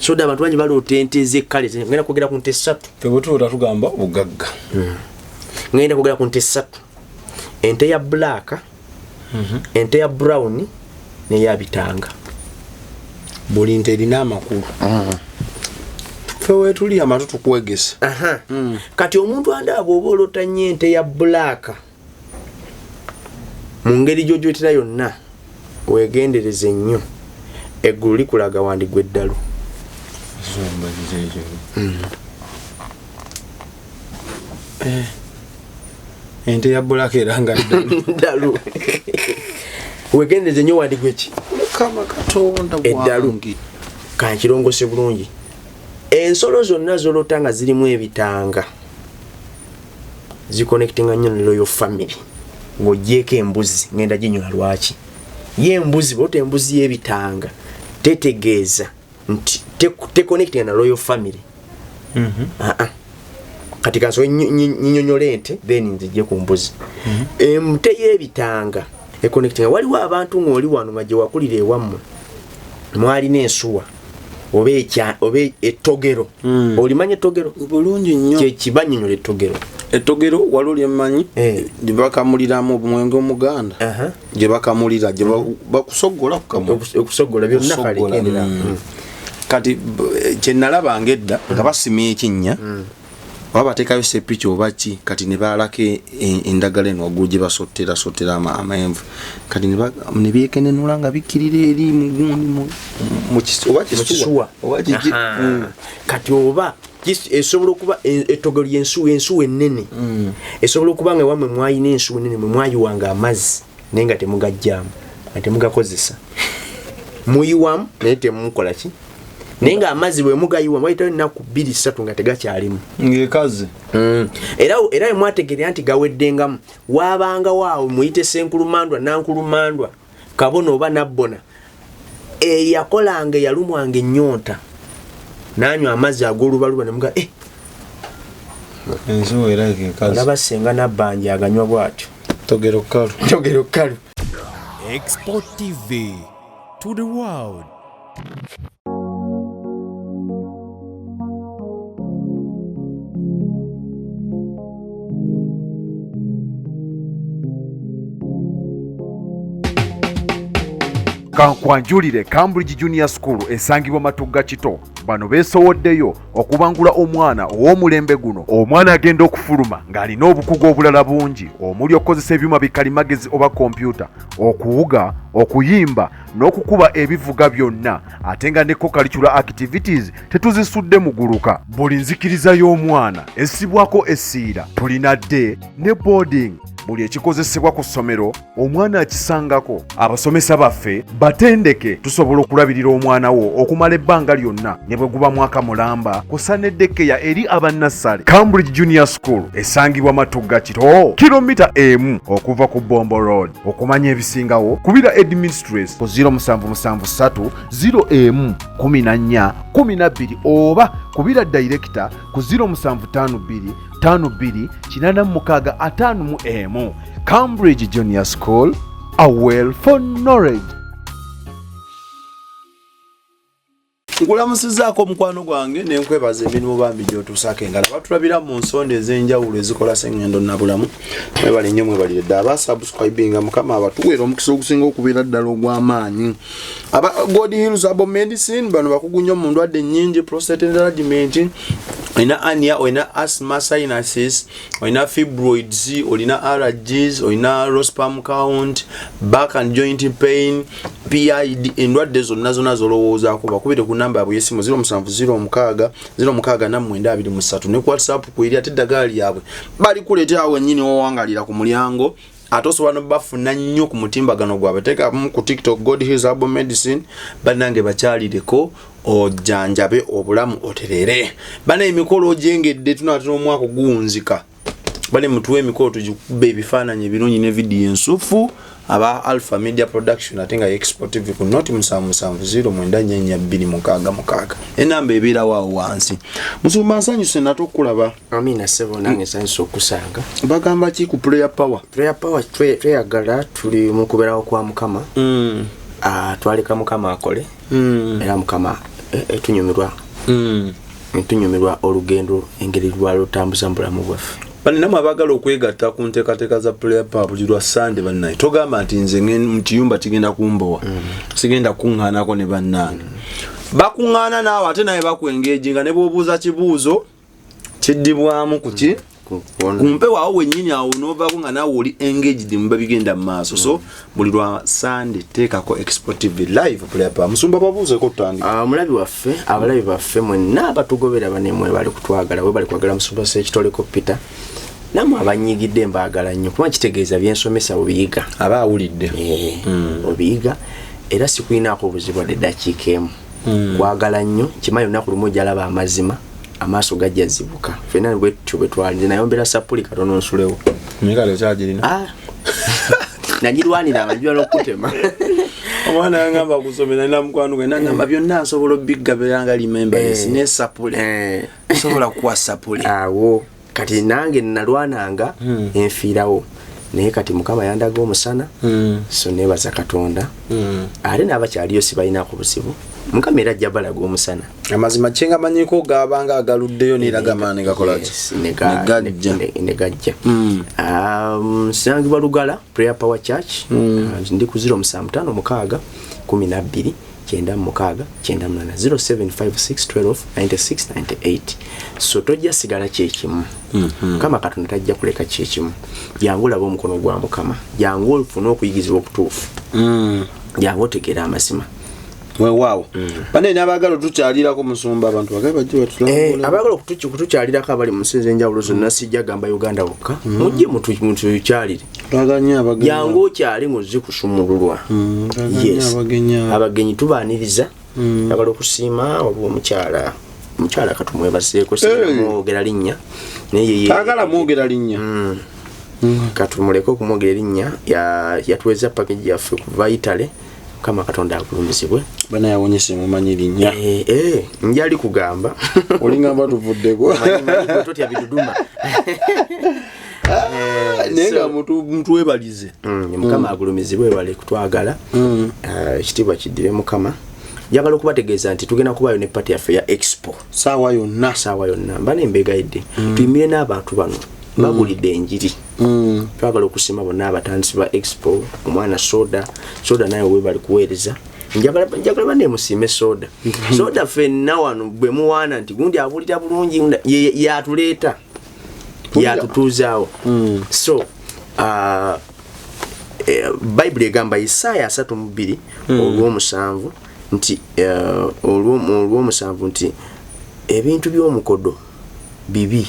soda abantu bangi baloota ente z'ekkale ngenda kwogera ku nte 3 tebutuuta tugamba bugagga ngenda kwogera ku nte 3 ente ya black ente ya brown neya bitanga buli nte erina amakulu fe wetuli amatu tukwegesa kati omuntu andaba oba olota nnyo ente ya black mu ngeri gy'ogyotera yonna wegendereze nnyo eggulu likulaga wandigwa eddalu ente ya black eranga eddalu wegendereze nnyo wandigwa eki mukama katonda eddalu kankirongose bulungi ensolo zonna zolota nga zirimu ebitanga ziconnectinga nnyo ne royal family ng'ogyeko embuzi ngenda ginyola lwaki ye embuzi bwota embuzi y'ebitanga tetegeeza nti teconnectinga na royal family kati kanso nyinyonyole ente then nzije ku mbuzi ente y'ebitanga econnectinga waliwo abantu ng'oli wano nga gye wakulira ewammwe mwalina ensuwa oba ettogero olimanya ettogero bulungi nnyo kyekibanyonyola ettogero ettogero waluli emanyi gye bakamuliramu omwenge omuganda gye bakamulira gye bakusogola okusogola byonna kalegendera kati kyenalabanga edda nga basimya ekinnya oba bateekayo sepiki oba ki kati ne baalako endagala eno waggulu gye basottera amenvu kati ne byekenenula nga bikkirira eri mugundi oba kisuwa oba kiki kati oba esobola okuba ettogero ensuwa ennene esobola okuba nga ewammwe mwayina ensuwa ennene mwe mwayiwanga amazzi naye nga temugajjaamu nga temugakozesa muyiwamu naye temukola ki naye nga amazzi bwe mugayiwamu wayitawo ennaku 2-3 nga tegakyalimu ng'ekaze era we mwategerera nti gaweddengamu waabangawo awo muyite senkulumandwa nankulumandwa kabona oba nabbona eyakolanga eyalumwanga ennyonta nanywa amazzi ag'olubaluba nemuga ensuwa era ng'ekaze olaba senga nabbanja aganywa bw'atyo togero kalu Export TV to the world. Kankwanjulire Cambridge Junior School esangibwa Matugga Kito bano beesowoddeyo okubangula omwana ow'omulembe guno omwana agenda okufuluma ng'alina obukugu obulala bungi omuli okukozesa ebyuma bikalimagezi oba kompyuta okuwuga okuyimba n'okukuba ebivuga byonna ate nga ne co-curricular activities tetuzisudde muguluka buli nzikiriza y'omwana essibwako essiira tulina day ne boarding buli ekikozesebwa ku ssomero omwana akisangako abasomesa baffe batendeke tusobola okulabirira omwana wo okumala ebbanga lyonna ne bwe guba mwaka mulamba kusa n'eddekeya eri abannassale Cambridge Junior School esangibwa Matugga Kito kilomita emu okuva ku Bombo Road okumanya ebisingawo kubira administrator ku 0773 01412 oba kubira director ku 0752 52 Cambridge Junior School, a well for knowledge. Nkulamusizaako omukwano gwange nenkwebaza emirimu bambi gy'otuusako engala batulabira mu nsonda ez'enjawulo ezikola sengendo nabulamu mwebale nnyo mwebalire ddala abasubscribinga mukama abatuweera omukisa ogusinga okubeera ddala ogw'amaanyi aba God Heals Herbal Medicine bano bakugu nnyo mu ndwadde nnyingi prostate enlargement olina ania olina asthma sinuses olina fibroids olina allergies olina low sperm count back and joint pain PID endwadde zonna zonna zolowoozaako bakubire ku namba yabwe yesimu 0706 ne ku WhatsApp kweri ate eddagala lyabwe bali kuleetera awo ennyini wowangalira ku mulyango ate osobola bafuna nnyo ku mutimbagano gwabwe teeka ku TikTok God Heals Herbal Medicine bannange bakyalireko ojanjabe obulamu oterere bana emikolo ojengedde tunatera omwaka guwunzika bane mutuwe emikolo tugikubba ebifaananyi ebirungi ne vidiyo ensufu aba Alpha Media Production atenga Export TV ku noti 77094266 enamba ebeera waawo wansi musumba nsanyuse natokulaba amina sebo nange nsanyuse okusanga bagamba ki ku prayer power tweyagala tuli mu kubeerawo kwa mukama twaleka mukama akole era mukama tunyumirwa olugendo engeri lwalutambuza mu bulamu bwaffe. Baninamu abagala okwegatta ku nteekateeka za prayer pub buli lwa Sunday bannaye togamba nti nze mu kiyumba kigenda kumbowa sigenda kuŋŋaanako ne bannange bakuŋŋaana naawe ate naye bakwengeji nga ne bw'obuuza kibuuzo kiddibwamu kuki kumpe waawo wennyini awo n'ovaako nga naawe oli engaged mu babigenda mu maaso. So buli lwa Sunday teekako Expo TV live prayer pub. Musumba babuuzeeko tutandika. Mulabi waffe abalabi baffe mwenna abatugobera banemwe bali kutwagala we bali kwagala Musumba Sekitoleko Peter namwe abanyigidde mbaagala nnyo kuba kitegeeza byensomesa obiyiga aba awulidde obiyiga era sikuinaako obuzibu wadde eddakiika emu kwagala nnyo kimanyi olunaku lumu ojjalaba amazima amaaso gajja zibuka ffenna bwe tutyo bwe twali nayombera sapuli katono nsulewo mikale kyagirina nagirwanira amajjwa n'okutema omwana yangamba kusomera nina mukwano gwe nangamba byonna nsobola obiggabiranga limemba ne sapuli nsobola kuwa sapuli awo kati nange nalwananga enfiirawo naye kati Mukama yandaga omusana so nebaza Katonda ate n'abakyaliyo sibalinaako buzibu Mukama era ajja balaga omusana amazima kyenga manyiko gabanga agaluddeyo n'eragamaane gakolaki negajja sangibwa Lugala Prayer Power Church ndi ku 075 12 9 0756129698 so tojja sigala kyekimu kama Katonda tajja kuleka kyekimu jangu laba omukono gwa Mukama jangu ofuna okuyigizibwa okutuufu jangu otegeera amazima weewaawo bane n'abagala tukyalirako Musumba abantu bagala bajje batulambula abagala okutukyalirako abali mu nsi ez'enjawulo zonna sijja gamba Uganda wokka mujje mutukyalire twaganya abagenyi jangu okyali ng'ozze kusumululwa abagenyi tubaaniriza abagala okusiima waliwo omukyala katumwebaseeko simwogera linnya naye taagala mwogera linnya katumuleke okumwogera linnya yatuweza package yaffe kuva Italy kama Katonda akulumizibwe bana yawonyese mumanyi linnya njali kugamba olingamba tuvuddeko manyi totya biduduma nenga muntu webalize Mukama agulumizibwe bale kutwagala ekitibwa kiddire Mukama njagala okubategeeza nti tugenda kubayo ne party yaffe ya Expo saawa yonna mbane mbegayidde tuyimire n'abantu bano babulidde enjiri twagala okusima bonna abatandisi ba Expo omwana soda naye we bali kuweereza njagala bane musiime soda ffenna wano bwe muwaana nti gundi abulira bulungi yatuleeta yatutuuzaawo so Bible egamba Isaaya 32 olw'omusanvu nti olw'omusanvu nti ebintu by'omukodo bibi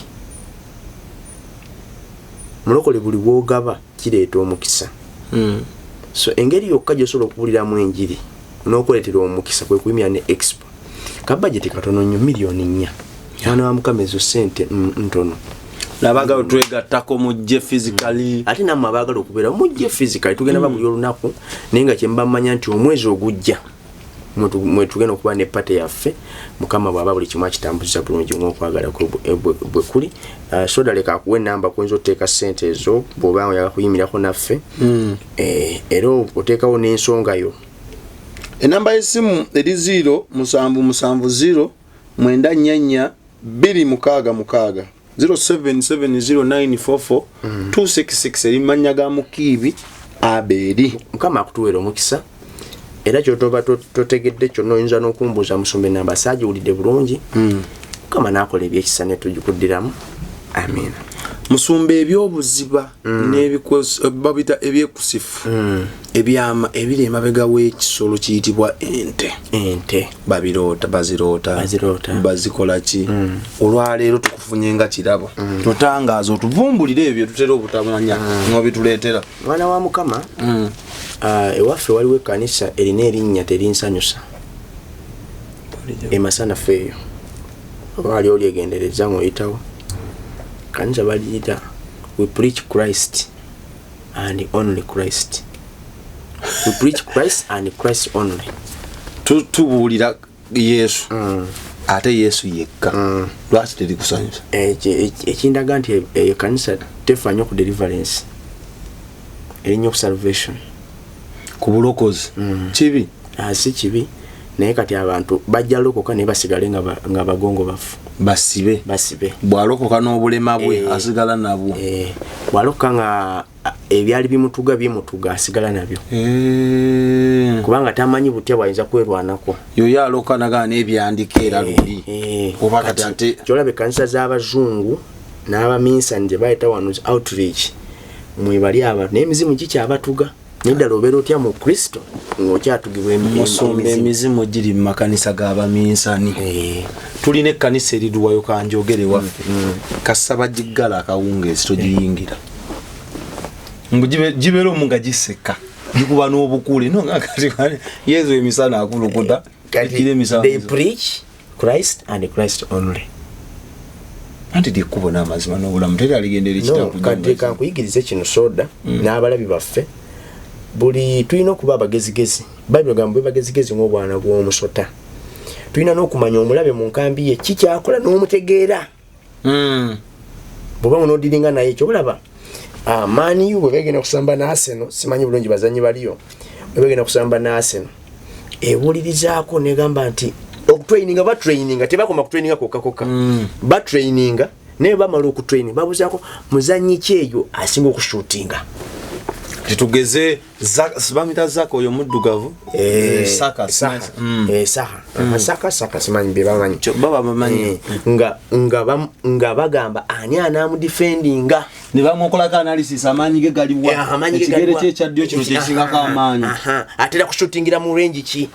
mulokole buli bwogaba kireeta omukisa so engeri yokka gyosobola okubuliramu enjiri n'okuleetera omukisa kwe kuyimira ne Expo kabajeti katono nnyo miliyoni 4 mwana wa Mukama ezo ssente ntono n'abagala twegattako mujje physically ate namwe abagala okubeera mujje physically tugenda babuli olunaku naye nga kyembamanya nti omwezi ogujja mwe tugenda okuba ne party yaffe Mukama bw'aba buli kimu akitambuza bulungi ng'okwagala bwe kuli soda leka akuwe namba kuyinza oteeka ssente ezo bw'oba oyagala kuyimirako naffe era oteekawo n'ensonga yo enamba y'essimu eri 077094266 0770944266 erimanya ga Mukiibi Abeeri. Mukama akutuweera omukisa era kyotoba totegedde kyonna oyinza n'okumbuuza Musumba enamba saagiwulidde bulungi Mukama n'akola ebyekisa ne tugikuddiramu amen. Musumba ebyobuziba babita ebyekusifu ebyama ebiri emabega w'ekisolo kiyitibwa ente baziroota bazikola ki olwaleero tukufunye nga kirabo totangaaza otuvumbulire ebyo tutera obutamanya n'obituleetera mwana wa Mukama ewaffe waliwo ekkanisa erina erinnya terinsanyusa emasana feeyo wali olyegendereza ng'oyitawo kanisa baliyita we preach Christ and only Christ. We preach Christ and Christ only. Tubuulira Yesu ate Yesu yekka lwaki teri kusanyusa ekindaga nti eyo kanisa tefanya ku deliverance erinnya ku salvation ku bulokozi kibi si kibi naye kati abantu bajja lokoka ne basigale nga bagongo bafu basibe bwalokoka n'obulema bwe asigala nabwo bwalokoka nga ebyali bimutuga asigala nabyo kubanga tamanyi butya bwayinza kwerwanako yo yaloka naga n'ebyandika era luli oba kati ate kyolabe kanisa z'abazungu n'abaminsani gye bayita wano outreach mwebali abantu n'emizimu gikyabatuga neddala obeera otya mu kristo ng'okyatugibwa emizimu giri mu makanisa g'abaminsani tulina ekkanisa eriruwayo kanjogere waffe kasaba giggala akawungeezi togiyingira mbu gibeera omu nga giseka gikuba n'obukule no nga kati yezu emisana akulukuta they preach Christ and Christ only anti lyekkubo n'amazima n'obulamu teri aligendera ekitankujja kankuyigirize kino soda n'abalabi baffe buli tulina okuba abagezigezi bayibuli gamba bagezigezi ng'obwana bw'omusota tulina n'okumanya omulabe mu nkambi ye kikyakola n'omutegeera bw'oba ng'onodiringa naye ekyo bulaba maani bwe begenda kusamba n'Arsenal simanyi bulungi bazanyi baliyo bwe begenda kusamba n'Arsenal ebuulirizaako negamba nti okutraininga batraininga tebakoma kutraininga kokka batraininga naye bamala okutraining babuzaako muzanyi ki eyo asinga okushootinga titugeze bamita zako oyo muddugavu saka simanyi bye bamanyi baba bamanyi nga bagamba ani anamudefendinga ne bamukolako analysis amaanyi ge galiwa ekigere kye ekyaddyo kino kyekisingako amaanyi atera kushootingira mu range ki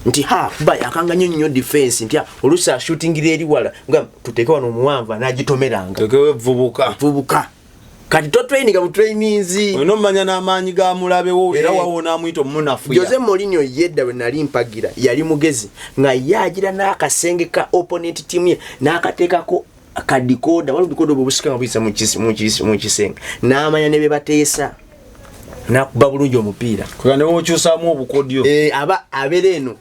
nti kuba yakanganya nnyo defense nti oluusi ashootingira eri wala nga tuteeke wano omuwanvu anagitomeranga tekewe vubuka kati totraininga butrainings ono mmanya n'amaanyi ga mulabewo era wawona amuyita omunafu Jose Mourinho yedda bwe nali mpagira yali mugezi nga yagira n'akasenge ka opponent team ye n'akateekako akadikoda wali dikoda obusika nga buyisa mu kisenge n'amanya ne be bateesa n'akuba bulungi omupiira kuba ne wokyusaamu obukodyo aba abeera eno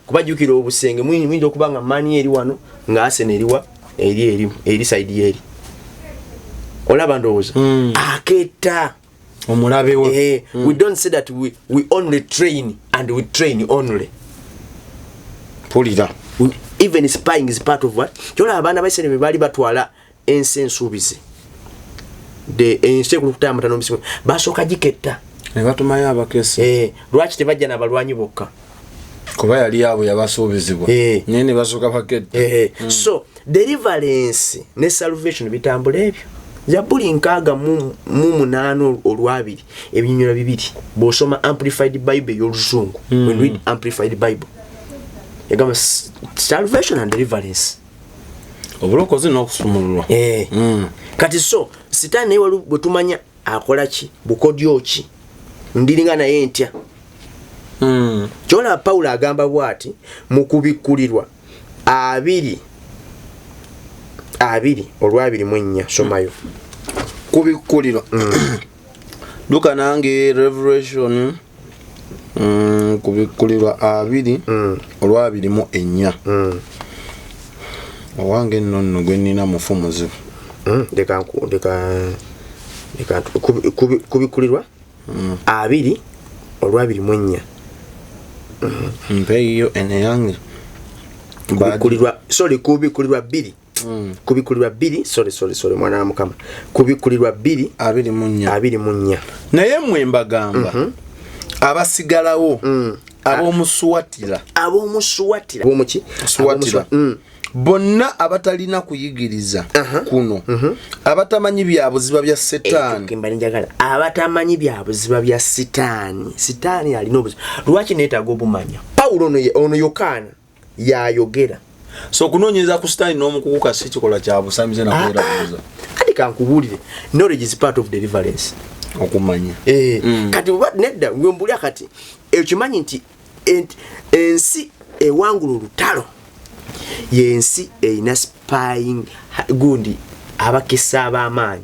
kubajjukira obusenge muyinza okuba nga maani eri wano nga Arsenal eriwa eri side yeri olaba ndowooza aketta omulabe we we don't say that we only train and we train only pulira even spying is part of what kyolaba abaana baisene be bali batwala ensi ensuubizi ensi ekulukutamata n'omusimu basooka giketta ne batumayo abakesi lwaki tebajja n'abalwanyi bokka kuba yali abo yabasuubizibwa naye ne basooka baketta so deliverance ne salvation bitambula ebyo Zaburi nkaaga mu 8 olwabiri ebinyonyola bibiri bw'osoma amplified bible y'oluzungu when read amplified bible egamba salvation and deliverance obulokozi n'okusumululwa kati so sitaani naye wali bwe tumanya akola ki bukodyo ki ndiringa naye ntya kyolaba Pawulo agamba bw'ati mu kubikkulirwa 2 olwabiri mu 4 somayo kubikkulirwa duka nange Revelation kubikkulirwa 2 olwabiri mu 4 owange nno gwe nnina mufumuzibu leka kubikkulirwa 2 olwabiri mu 4 mpeeyo ene yange kubikkulirwa kubikkulirwa 2 kubikkulirwa 2 sorry mwana wa Mukama kubikkulirwa 2 mu 4 naye mmwe mbagamba abasigalawo ab'omusuwatira bomuki suwatira bonna abatalina kuyigiriza kuno abatamanyi byabuziba bya setaani abatamanyi byabuziba bya sitaani alina obuziba lwaki neetaaga obumanya Pawulo ono Yokaana yayogera so kunoonyeza ku sitaani n'omukukuka si kikola kya busamize nakwerabuza kati kankubuulire knowledge is part of deliverance okumanya kati nedda ngwembulya kati ekimanyi nti ensi ewangula olutalo yensi eyina spying gundi abakisa ab'amaanyi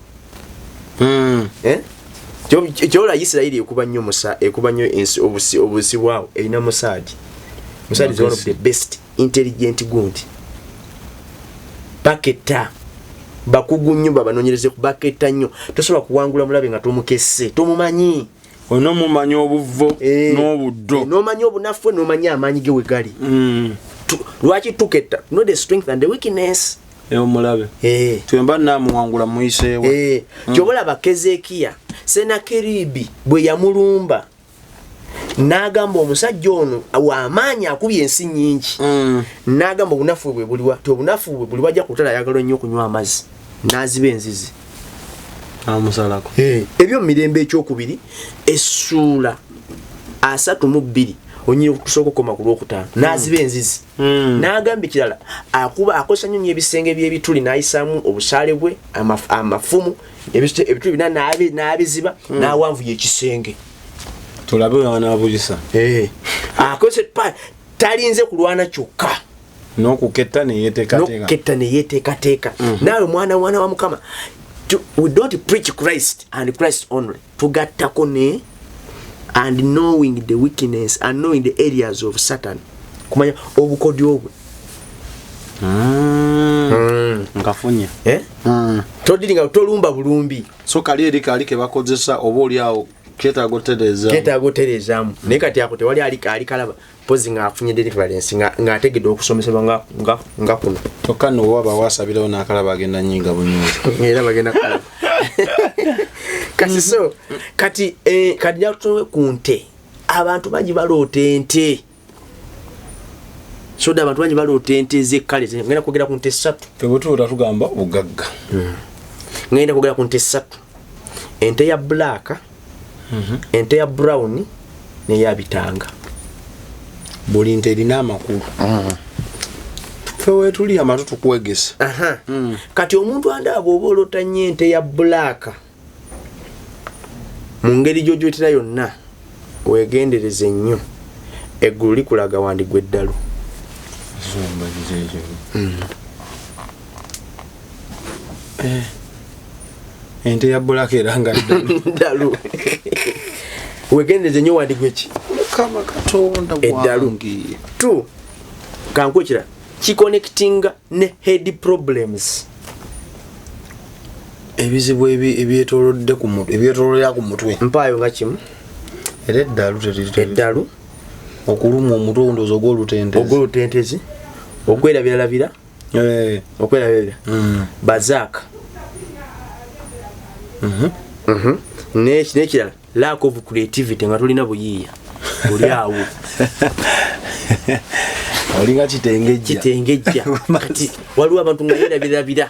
kyola Isirayiri ekuba nnyo ensi obusi bwawo eyina Mossad is one of the best intelligent gundi baketa bakugu nnyo babanoonyereze ku baketa nnyo tosobola kuwangula mulabe nga tomukesse tomumanyi ono mumanyi obuvo n'obuddo n'omanyi obunafu n'omanyi amaanyi ge wegali lwaki tuketta know the strength and the weakness omulabe twemba namuwangula muyiseewa kyobalaba Kezekiya Senakeribi bwe yamulumba n'agamba omusajja ono w'amaanyi akubye ensi nnyingi n'agamba obunafu bwe buliwa obunafu bwe buli wajja kutala ayagala nnyo okunywa amazzi n'aziba enzizi amusalako ebyo mu mirembe ekyokubiri essuula 32 onyine kusooka okukoma ku lwokutaano n'aziba enzizi n'agamba ekirala akozesa nnyo ebisenge by'ebituli n'ayisaamu obusaale bwe amafumu ebituli bina n'abiziba n'awanvuya ekisenge tulabe wanabulisa akozesa talinze kulwana kyokka n'okuketta neyeteekateeka naawe mwana wa Mukama we don't preach Christ and Christ only tugattako ne and knowing the weakness and knowing the areas of Satan kumanya obukodyo obwe nkafunye todiringa tolumba bulumbi so kali eri kali ke bakozesa oba oli awo ketagoterezaamu naye kati ako tewali ali kalaba pozi ng'afunye deliverance ng'ategedde okusomesebwa nga kuno kyokka nno bwaba wasabirawo n'akalaba agenda nyinga bunyingi era bagenda kalaba kati so kati jatuwe ku nte abantu bangi baloota ente soda abantu bangi baloota ente zekkale ngenda kwogera ku nte 3 febutuuta tugamba bugagga ngenda kwogera ku nte 3 ente ya black ente ya brown neya bitanga buli nte erina amakulu fewe tuli amatu tukwegesa kati omuntu andaba oba olota nnyo ente ya black mu ngeri gy'ogyotera yonna wegendereze nnyo eggulu likulaga wandigwa eddalu ente ya black eranga eddalu wegendereze nnyo wandigwa eki Mukama Katonda wange tu kankwekira kiconnectinga ne head problems ebizibu ebyetolodde ku mutwe ebyetololera ku mutwe mpaayo nga kimu era eddalu okuluma omutwe ondoza ogwolutentezi okwerabiralabira okwerabirabira bazaaka nekirala lack of creativity nga tulina buyiiya oli awo olinga kitengejja kati waliwo abantu nga yerabirabira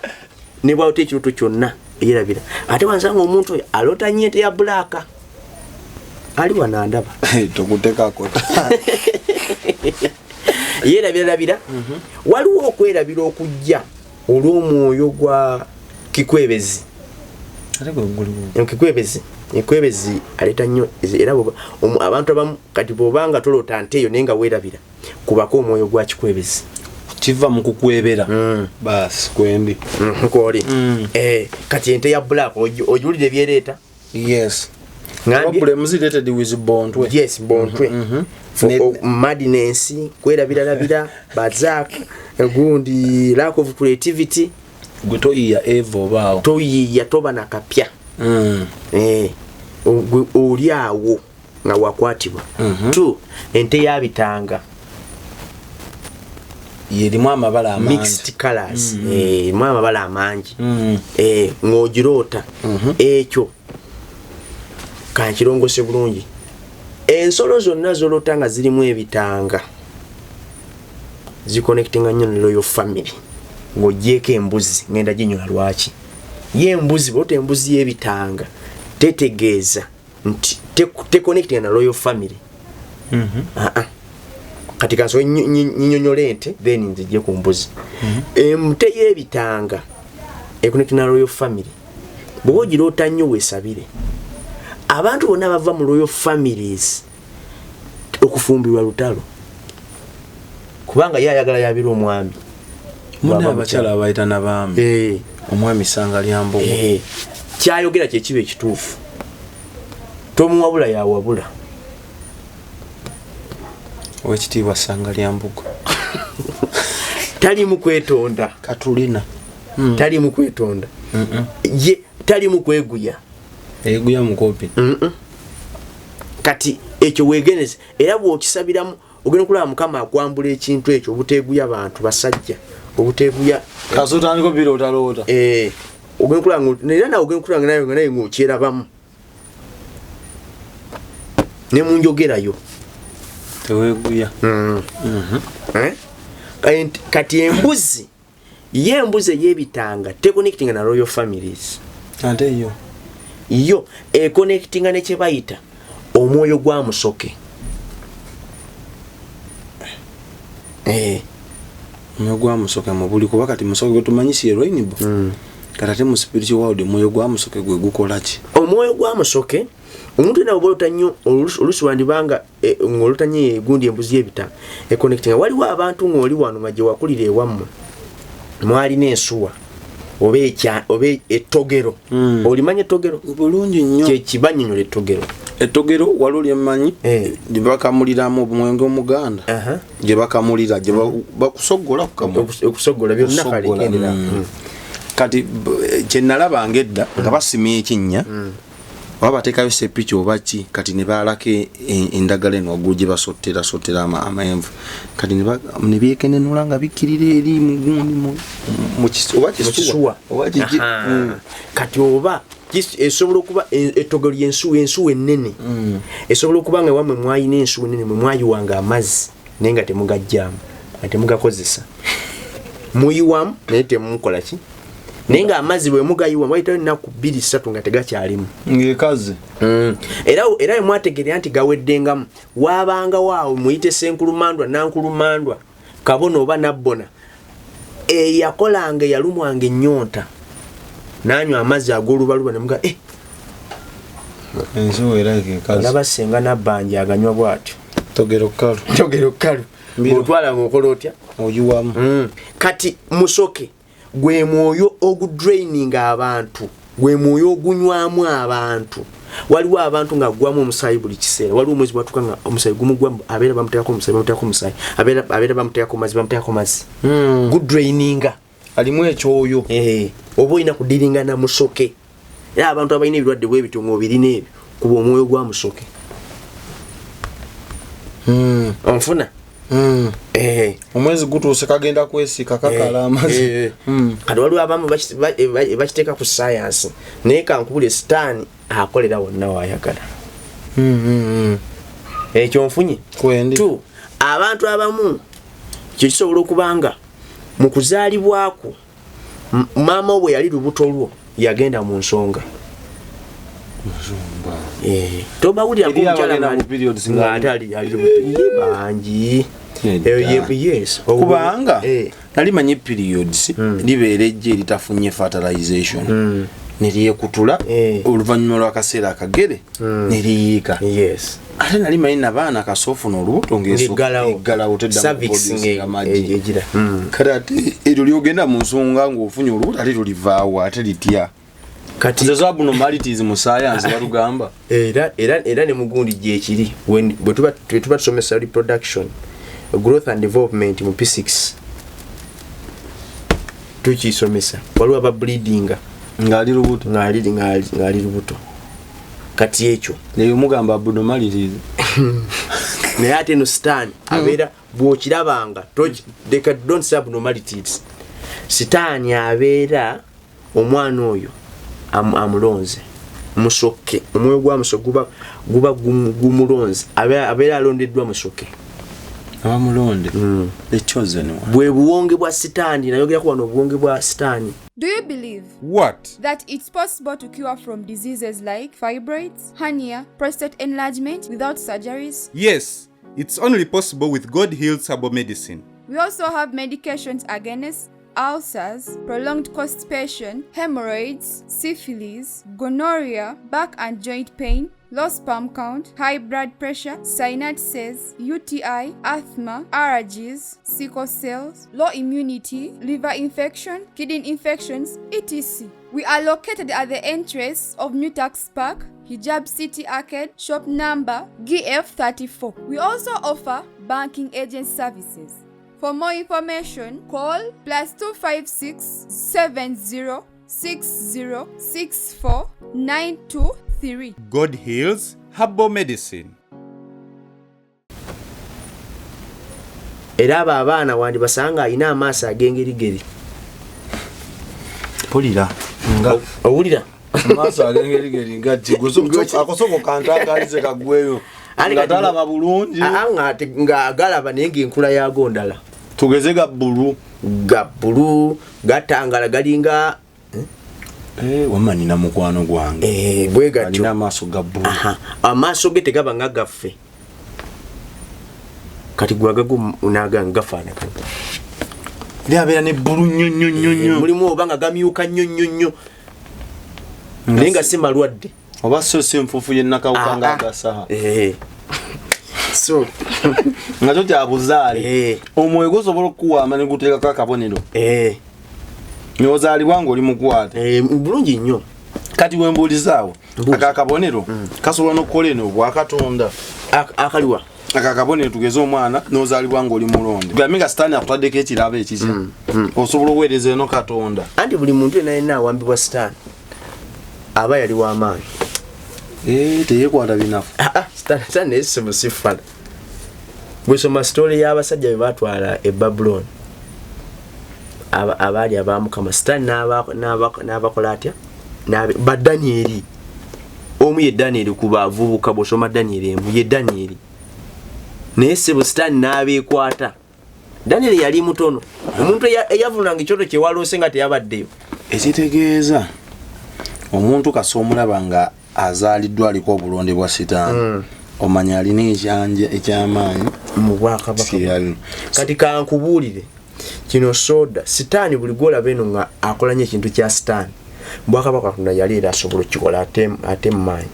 ne bwawota ekiroto kyonna yerabira ate wansanga omuntu oyo alota nnyo ente ya black ali wanandaba tokutekako yerabirabira waliwo okwerabira okujja olw'omwoyo gwa kikwebezi ekwebezi aleta nnyo era abantu abamu kati bw'obanga tolota nte eyo naye nga weerabira kubako omwoyo gwa kikwebezi kiva mu kukwebera basi kwendi kwoli kati ente ya black ojulire ebyereeta yes problems related with bontwe yes bontwe madness kwerabiralabira bazak gundi lack of creativity gutoyiya evo bao toyiya toba nakapya oli awo nga wakwatibwa tu ente ya bitanga yerimu amabala amangi mixed colors mu amabala amangi ng'ogiroota ekyo kankirongose bulungi ensolo zonna zolota nga zirimu ebitanga ziconnectinga nnyo ne royal family ng'ogyeko embuzi ngenda ginyola lwaki ye embuzi bwota embuzi y'ebitanga tetegeeza nti teconnectinga na royal family kati kanso nyinyonyole ente then nzije ku mbuzi ente y'ebitanga econnectinga na royal family bwo girota nnyo wesabire abantu bonna bava mu royal families okufumbirwa lutalo kubanga yayagala yabira omwami muna abakyala abayita n'abaami omwami sanga lyambogo kyayogera kyekiba ekituufu tomuwabula yawabula owekitiibwa sanga lyambogo tali mu kwetonda katulina tali mu kwetonda ye tali mu kweguya eguya mukopi kati ekyo wegeneze era bw'okisabiramu ogenda okulaba mukama akwambula ekintu ekyo obuteeguya abantu basajja obuteeguya kasotandiko birotaloota ogenda okulaba era nawe ogenda okulaba naye ng'okyerabamu ne mu njogerayo teweeguya kati embuzi ey'ebitanga teconnectinga na royal families ate yo econnectinga ne kye bayita omwoyo gwa musoke omwoyo gwa musoke mu buli kuba kati musoke gwe tumanyisiye Rainbow kati ate mu spiritual world omwoyo gwa musoke gwe gukola ki omwoyo gwa musoke omuntu na obolota nnyo olusi wandibanga ng'olota nnyo egundi embuzi y'ebitanga econnectinga waliwo abantu ng'oli wano nga gye wakulira ewammwe mwalina ensuwa oba ettogero olimanya ettogero bulungi nnyo kyekibanyonyola ettogero ettogero waliwo lyemmanyi gye bakamuliramu omwenge omuganda gye bakamulira gye bakusogola okusogola byonna kalegendera kati kyenalabanga edda nga basimya ekinnya oba bateekayo sepiki oba ki kati ne baalako endagala eno waggulu gye basottera amenvu kati ne byekenenula nga bikkirira eri mugundi oba kisuwa oba kiki kati oba esobola okuba ettogero ensuwa ennene esobola okuba nga wamwe mwayina ensuwa ennene mwe mwayiwanga amazzi naye nga temugajjaamu nga temugakozesa muyiwamu naye temukola ki naye nga amazzi bwe mugayiwamu wayitawo ennaku 2-3 nga tegakyalimu ng'ekaze era we mwategerera nti gaweddengamu waabangawo awo muyite senkulumandwa nankulumandwa kabona oba nabbona eyakolanga eyalumwanga ennyonta nanywa amazzi ag'olubaluba nemuga ensuwa era ng'ekaze olaba senga nabbanja aganywa bw'atyo togero kkalu otwala ng'okola otya oyiwamu kati musoke gwe mwoyo ogudraininga abantu gwe mwoyo ogunywamu abantu waliwo abantu nga gwamu omusaayi buli kiseera waliwo omwezi bwatuka nga omusaayi gumugwamu abeera bamuteekako omusaayi abeera bamuteekako mazzi gudraininga alimu ekyoyo oba olina kudiringa na musoke era abantu abalina ebirwadde bwebityo ng'obirina ebyo kuba omwoyo gwa musoke onfuna omwezi gutuuse kagenda kwesiika kakala amazzi kati waliwo abamu bakiteeka ku sayansi naye kankubule sitaani akolera wonna waayagala ekyo nfunye tu abantu abamu kyo kisobola okuba mu kuzaalibwako maama bwe yali lubuto lwo yagenda mu nsonga tobawulira ng'ate ali bangi kubanga nalimanyi periods libeera ejje eritafunye fertilization neryekutula oluvannyuma lw'akaseera akagere neriyiika ate nalimanyi nabaana kasoofuna olubuto ng'eggalawo teddamuamagi kati ate eryo lyogenda mu nsonga ng'ofunye olubuto ate tolivaawo ate litya kati zo abnormalities mu science balugamba era ne mugundi gyekiri bwe tuba tusomesa reproduction growth and development mu P6 tukisomesa waliwo aba bleedinga ngali lubuto kati ekyo neyo mugamba abnormalities naye ate no sitaani abeera bw'okirabanga don't say abnormalities sitaani abeera omwana oyo amulonze musoke omwoyo gwa musoke guba gumulonze abeera alondeddwa musoke abamulonde the chosen one bwe buwonge bwa sitaani nayogerako wano obuwonge bwa sitaani. Do you believe What? that it's possible to cure from diseases like fibroids, hernia, prostate enlargement without surgeries? Yes, it's only possible with God Heals Herbal Medicine. We also have medications against ulcers, prolonged constipation, hemorrhoids, syphilis, gonorrhea, back and joint pain, low sperm count, high blood pressure, synapses, UTI, asthma, allergies, sickle cells, low immunity, liver infection, kidney infections, etc. We are located at the entrance of New Tax Park, Hijab City Arcade, shop number GF34. We also offer banking agent services. For more information, call +256 70 60 64 923. God Heals Herbal Medicine. era abo abaana wandi basanga alina amaaso agengerigeri. Pulira nga owulira amaaso agengerigeri nga akosoko kantangalize kagweyo nga talaba bulungi nga agalaba naye ng'enkula yago ndala. Tugeze ga bbulu gatangala galinga wamanyi na mukwano gwange bwe gatyo alina amaaso ga bbulu. Amaaso ge tegaba nga gaffe kati gwagago unaganga gafaanagana lyabeera ne bbulu nnyo mulimu oba nga gamyuka nnyo naye nga si malwadde oba so si nfuufu yennakawuka nga agasaha so nga kyo kya buzaale omwoyo gusobola okukuwaama ne guteekako akabonero n'ozaalibwa ng'oli mukwate bulungi nnyo. kati wembuulizaawo akakabonero kasobola n'okukola eno obwakatonda akaliwa akakabonero tugeze omwana n'ozaalibwa ng'oli mulonde gambe nga sitaani akutaddeko ekirabo ekizya osobola oweereza eno katonda anti buli muntu yenna awambibwa sitaani aba yali w'amaanyi teyekwata binafu sitaani naye si musifala. Bwesoma sitoole y'abasajja be batwala e Babuloni abaali abamukama sitaani n'abakola atya ba Danyeri. Omu ye Danyeri ku bavubuka bw'osoma Danyeri emu ye Danyeri naye sebo sitaani n'abeekwata. Danyeri yali mutono omuntu eyavunanga ekyoto kye waloose nga teyabaddeyo. Ekitegeeza omuntu kasoomulaba nga azaaliddwa aliko obulonde bwa sitaani omanya alina ekyamaanyi mu Bwakabaka. Kati kankubuulire kino soda sitaani buli gwolaba eno nga akolanye ekintu kya sitaani Bwakabaka Katonda yali era asobola okukikola ate mu maanyi.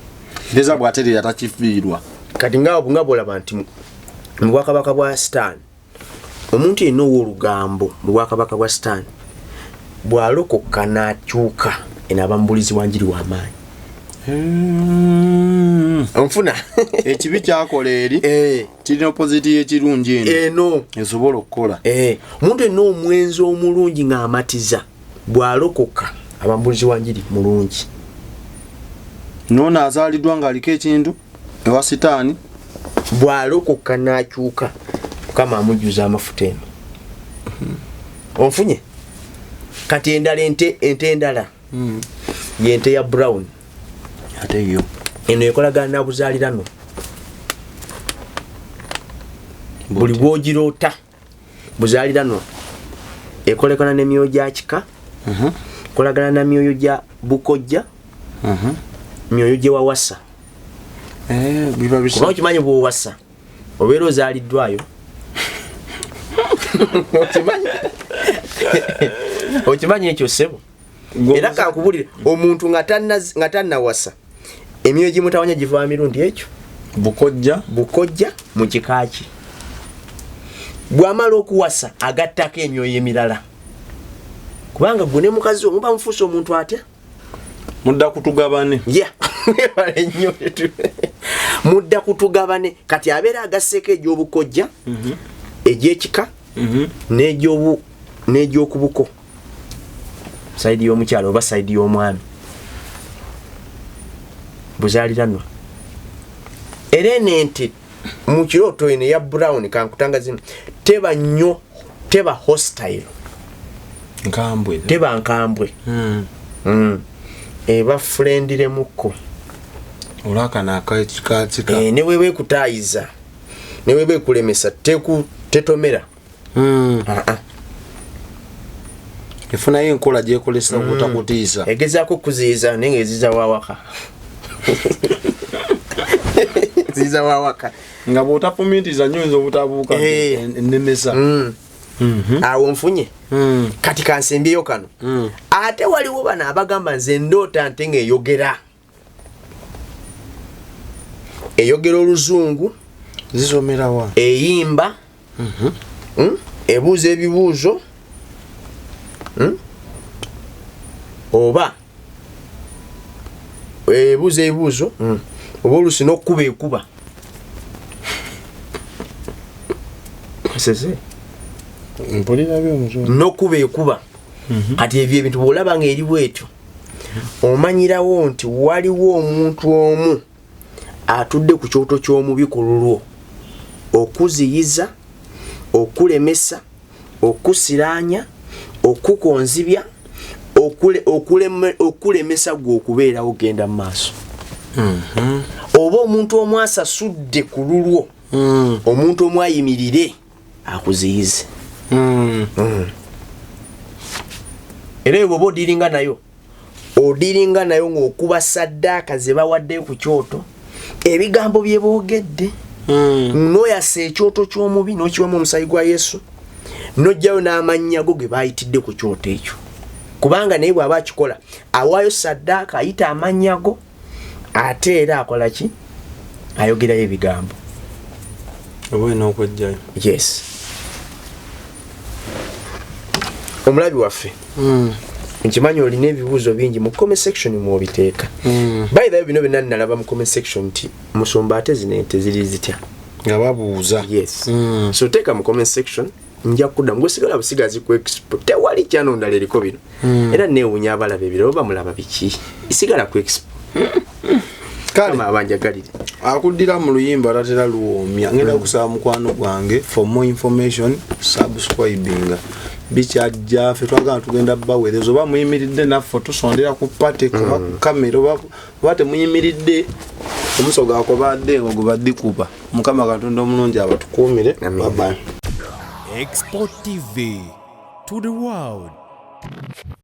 Teeza bw'atereera takifiirwa. Kati nga bwolaba nti mu Bwakabaka bwa sitaani omuntu yenna ow'olugambo mu Bwakabaka bwa sitaani bw'alokoka n'akyuka eno aba mubulizi wa njiri w'amaanyi. Onfuna ekibi kyakola eri kirina opposite y'ekirungi eno esobola okukola. Omuntu yenna omwenzi omulungi ng'amatiza bw'alokoka aba mubulizi wa njiri mulungi. Noono azaaliddwa ng'aliko ekintu ewa sitaani bw'alokoka n'akyuka Mukama amujjuza amafuta eno. Onfunye kati endala ente endala yente ya brown ate yo eno ekolagana na buzaalirano buli bwogirota buzaalirano ekolekana n'emyoyo gya kika kolagana na myoyo gya bukojja myoyo gye wawasa biba bisa kuba okimanyi bwowasa obeera ozaaliddwayo okimanyi ekyo ssebo. Era kankubulire omuntu nga tannawasa emyoyo gimutawanya giva mirundi ekyo bukojja mu kikaaki bw'amala okuwasa agattako emyoyo emirala kubanga gwe ne mukazi omuba mufuuse omuntu atya mudda kutugabane mudda kutugabane kati abeera agasseeko egy'obukojja egy'ekika n'egy'okubuko saidi y'omukyalo oba saidi y'omwami buzaaliranwa. Era ente mu kirooto eno eya brown kankutanga zino teba hostile teba nkambwe eba friendlyemukko olwakana akakika ne wewe kutaayiza ne wewe kulemesa tetomera efunayo enkola gyekolesa obutakutiisa egezaako kuziiza naye ng'eziza wawaka ziza wawaka nga bw'otafumitiza nnyonza obutabuuka ennemesa awo nfunye kati kansembyeyo kano ate waliwo bano abagamba nze ndoota nte ng'eyogera oluzungu zisomerawa eyimba ebuuza ebibuuzo oba ebuuza ebibuuzo oba oluusi n'okkuba ekuba n'okkuba ekuba kati ebyo ebintu bw'olaba nga eri bwetyo omanyirawo nti waliwo omuntu omu atudde ku kyoto ky'omubi ku lulwo okuziyiza okulemesa, okusiranya, okukonzibya, okulemesa gwe okubeerawo genda mu maaso. Oba omuntu omwasasudde ku lulwo, omuntu omwayimirire akuziyize. Era eyo bw'oba odiringa nayo ng'okuba saddaaka ze bawaddeyo ku kyoto, ebigambo bye boogedde, n'oyasa ekyoto ky'omubi n'okiwamu omusaayi gwa Yesu, n'ojjayo n'amannya go ge baayitidde ku kyoto ekyo. Kubanga naye bw'aba akikola awaayo saddaaka ayita amannya go, ate era akola ki? Ayogerayo ebigambo. Obwena okwejjayo. Yes. Omulabi waffe. Nkimanyi olina ebibuuzo bingi mu comment section mwobiteeka. By the way, bino byonna nalaba mu comment section nti musumba ate zino ente ziri zitya nga babuuza. Yes. So teeka mu comment section nja kuddamu gwesigala busigazi ku expo tewali kyano ndala eriko bino. Era neewunya abalabe ebiro oba mulaba biki isigala ku expo. Kale abanjagalire akuddira mu luyimba alatera luwoomya. Ngenda kusaba mukwano gwange for more information subscribing bikyajja ffe twagala tugenda baweereza oba muyimiridde naffe tusondera ku pate kuba ku kamera oba temuyimiridde omusogo akobadde ngo gubadikuba. Mukama Katonda omulungi abatukuumire. Bye bye. Export TV to the world.